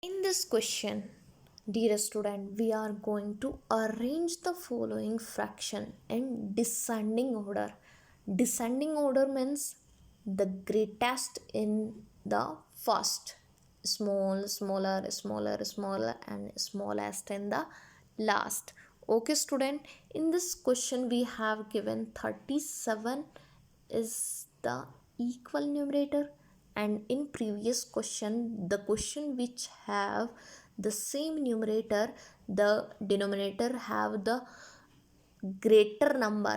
In this question, dear student, we are going to arrange the following fraction in descending order. Descending order means the greatest in the first, small, smaller, smaller, smaller, and smallest in the last. Okay, student, in this question, we have given 37 is the equal numerator, and in previous question the question which have the same numerator, the denominator have the greater number,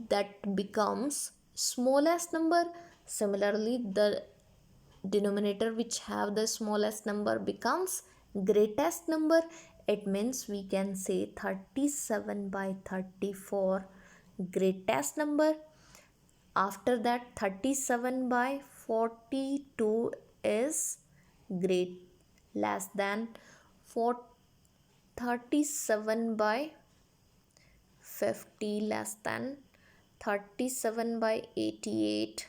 that becomes smallest number. Similarly, the denominator which have the smallest number becomes greatest number. It means we can say 37 by 34 greatest number. After that, 37 by 42 is great less than 4, 37 by 50 less than 37 by 88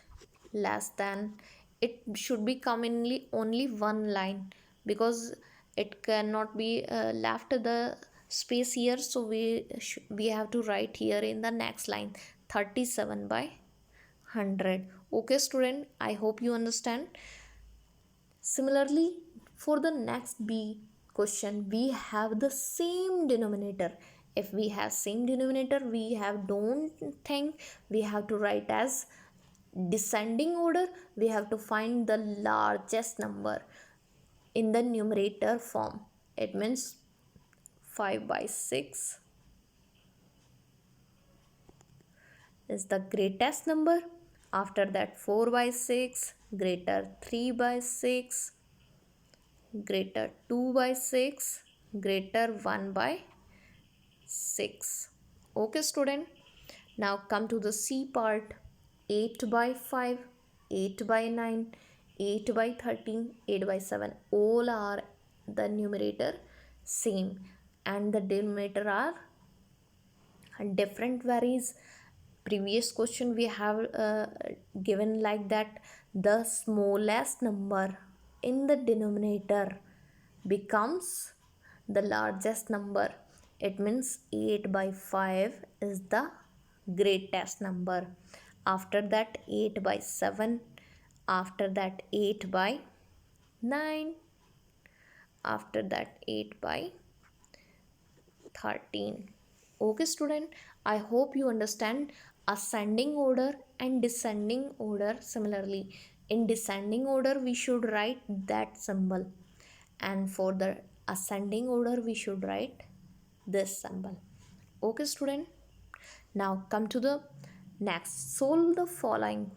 less than. It should be commonly only one line because it cannot be left the space here, so we have to write here in the next line 37 by 100. Okay, student, I hope you understand. Similarly, for the next B question, we have the same denominator. If we have same denominator, we have don't think we have to write as descending order. We have to find the largest number in the numerator form. It means 5 by 6 is the greatest number. After that, 4 by 6 greater 3 by 6 greater 2 by 6 greater 1 by 6. Okay, student. Now come to the C part. 8 by 5, 8 by 9, 8 by 13, 8 by 7. All are the numerator same and the denominator are different varies. Previous question we have given like that the smallest number in the denominator becomes the largest number. It means 8 by 5 is the greatest number. After that, 8 by 7. After that, 8 by 9. After that, 8 by 13. Okay, student, I hope you understand ascending order and descending order. Similarly, in descending order we should write that symbol, and for the ascending order we should write this symbol. Okay, student, now come to the next. Solve the following.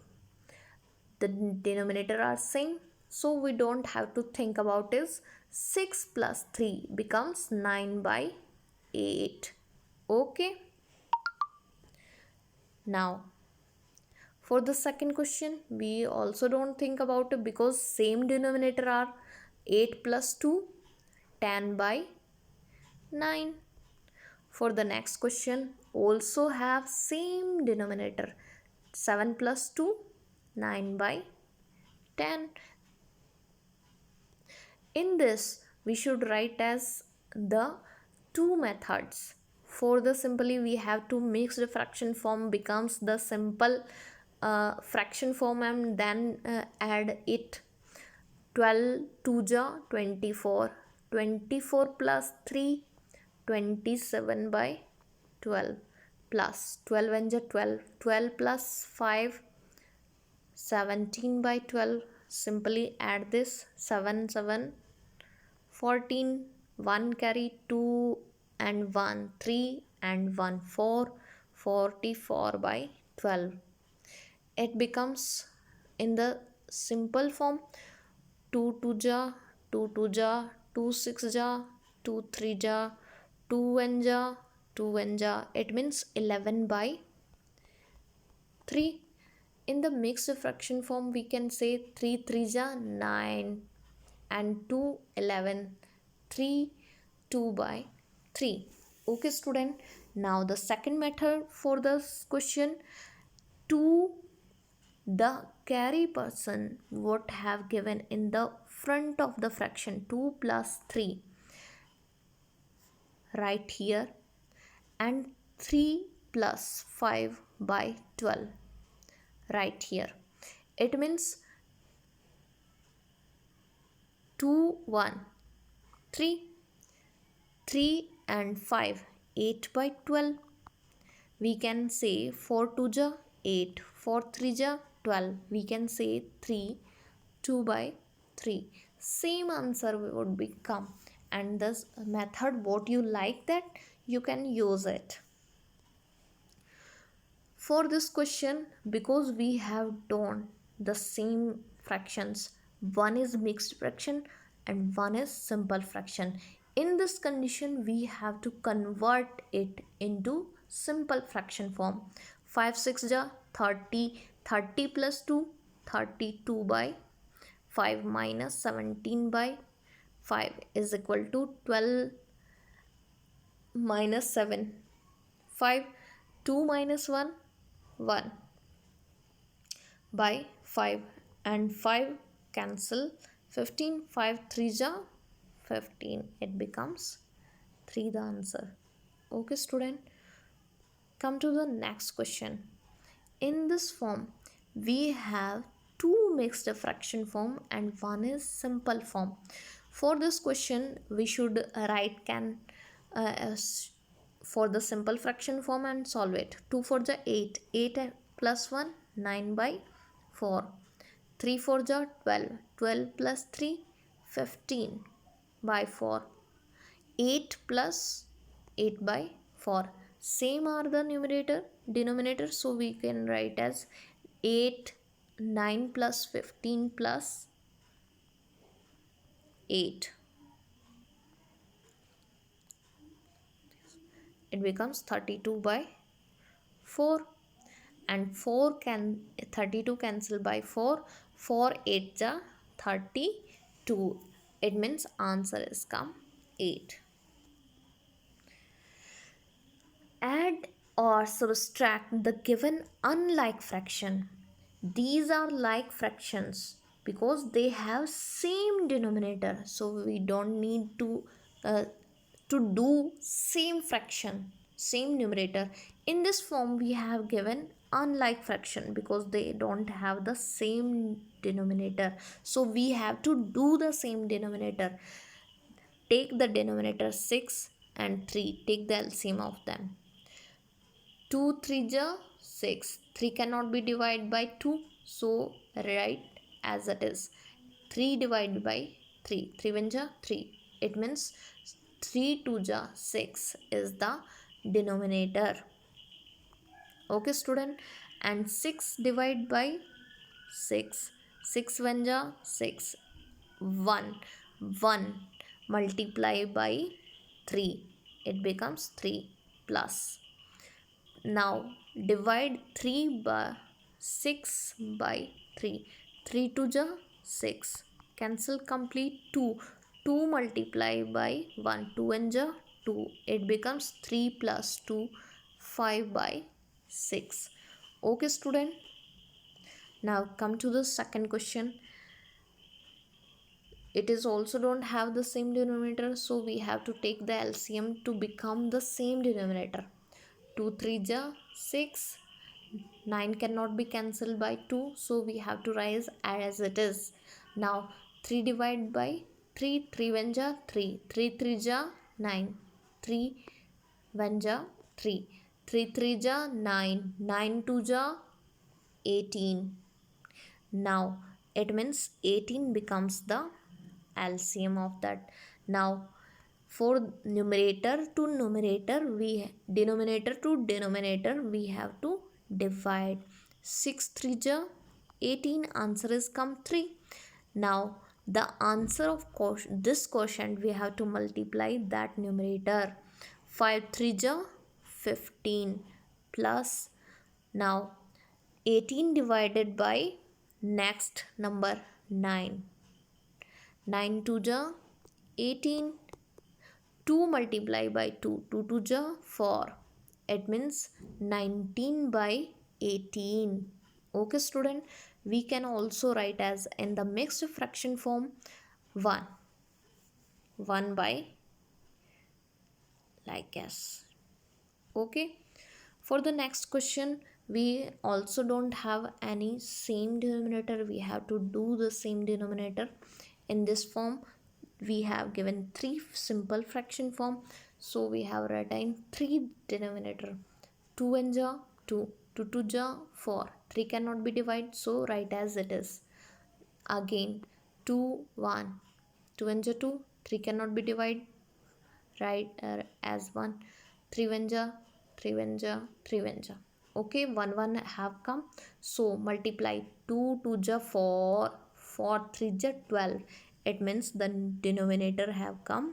The denominator are same, so we don't have to think about is 6 plus 3 becomes 9 by 8. Okay, now for the second question we also don't think about it because same denominator are 8 plus 2 10 by 9. For the next question also have same denominator 7 plus 2 9 by 10. In this we should write as the two methods. For the simply we have to mix the fraction form becomes the simple fraction form, and then add it. 12 2 ja 24, 24 plus 3 27 by 12 plus 12 and ja 12, 12 plus 5 17 by 12. Simply add this 7 7 14, 1 carry 2 and 1 3 and 1 4, 44 by 12. It becomes in the simple form 2 2 ja 2 2 ja 2 6 ja 2 3 ja 2 1 ja 2 1 ja. It means 11 by 3. In the mixed fraction form we can say 3 3 ja 9 and 2 11, 3 2 by 3. Okay, student, now the second method for this question. 2 the carry person would have given in the front of the fraction, 2 plus 3 right here, and 3 plus 5 by 12 right here. It means 2, 1, 3, 3 and 5, 8 by 12. We can say 4 2 ja 8, 4 3 ja 12. We can say 3, 2 by 3. Same answer would become. And this method, what you like, that you can use it. For this question, because we have done the same fractions, one is mixed fraction and one is simple fraction. In this condition, we have to convert it into simple fraction form. 5 6 ja 30, 30 plus 2, 32 by 5 minus 17 by 5 is equal to 12 minus 7, 5, 2 minus 1, 1 by 5, and 5 cancel, 15, 5 3 ja 15, it becomes 3 the answer. Okay student, come to the next question. In this form we have two mixed fraction form and one is simple form. For this question we should write for the simple fraction form and solve it. 2 4 ja 8, 8 plus 1 9 by 4, 3 4 ja 12, 12 plus 3 15 by 4, 8 plus 8 by 4. Same are the numerator denominator, so we can write as 8, 9 plus 15 plus 8. It becomes 32 by 4, and 32 cancel by 4, 4 8 ja 32. It means answer is come 8. Add or subtract the given unlike fraction. These are like fractions because they have same denominator, so we don't need to do same fraction, same numerator. In this form we have given unlike fraction because they don't have the same denominator, so we have to do the same denominator. Take the denominator 6 and 3, take the LCM of them. 2 3 ja 6, 3 cannot be divided by 2, so write as it is. 3 divided by 3, 3 1 ja 3, it means 3 2 ja 6 is the denominator. Okay student, and 6 divided by 6, 6 1 ja 6, 1 1 multiply by 3, it becomes 3 plus. Now divide 3 by 6 by 3, 3 2 ja 6, cancel complete 2, 2 multiply by 1, 2 1 ja 2, it becomes 3 plus 2, 5 by 6. Okay student, now come to the second question. It is also don't have the same denominator, so we have to take the LCM to become the same denominator. 2 3 ja 6, 9 cannot be cancelled by 2, so we have to write as it is. Now 3 divided by 3, 3 1 ja 3, 3 3 ja 9, 3 1 ja 3, 3 3 ja 9, 9 2 ja 18. Now it means 18 becomes the LCM of that. Now for numerator to numerator, denominator to denominator, we have to divide. 6 3 ja 18, answer is come 3. Now the answer of this quotient we have to multiply that numerator. 5 3 ja 15 plus, now 18 divided by next number 9, 9 2 ja 18, 2 multiply by 2, 2 2 ja 4, it means 19 by 18. Okay student, we can also write as in the mixed fraction form 1. 1 by like as. Okay. For the next question, we also don't have any same denominator. We have to do the same denominator. In this form, we have given 3 simple fraction form. So we have written 3 denominator. 2 and ja 2, 2 to ja 4. 3 cannot be divided, so write as it is. Again 2 1, 2 and ja 2, 3 cannot be divided, right, as 1. 3 venja 3 venja 3 venja. Okay, 1 1 have come, so multiply 2 2 ja 4, 4 3 ja 12. It means the denominator have come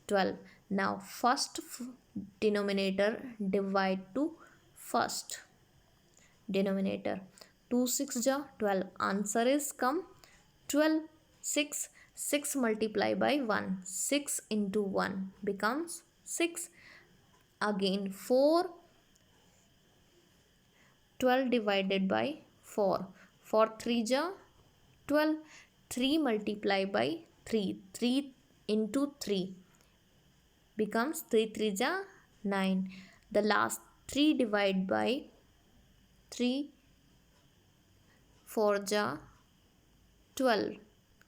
12. Now first denominator divide to first denominator. 2 6 ja 12. Answer is come 12. 6 6 multiply by 1. 6 into 1 becomes 6. Again 4. 12 divided by 4. 4 3 ja 12. 3 multiply by 3. 3 into 3 becomes 3 3 ja 9. The last 3 divided by 3. 4 ja 12.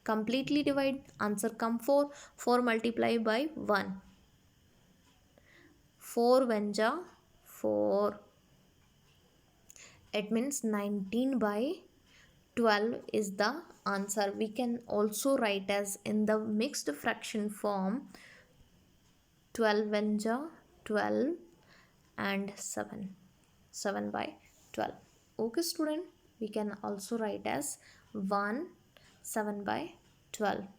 Completely divide. Answer come 4. 4 multiply by 1. 4 1 ja 4. It means 19 by 12 is the answer. We can also write as in the mixed fraction form 12 1 ja 12 and 7. 7 by 12. Okay student, we can also write as 1 7 by 12.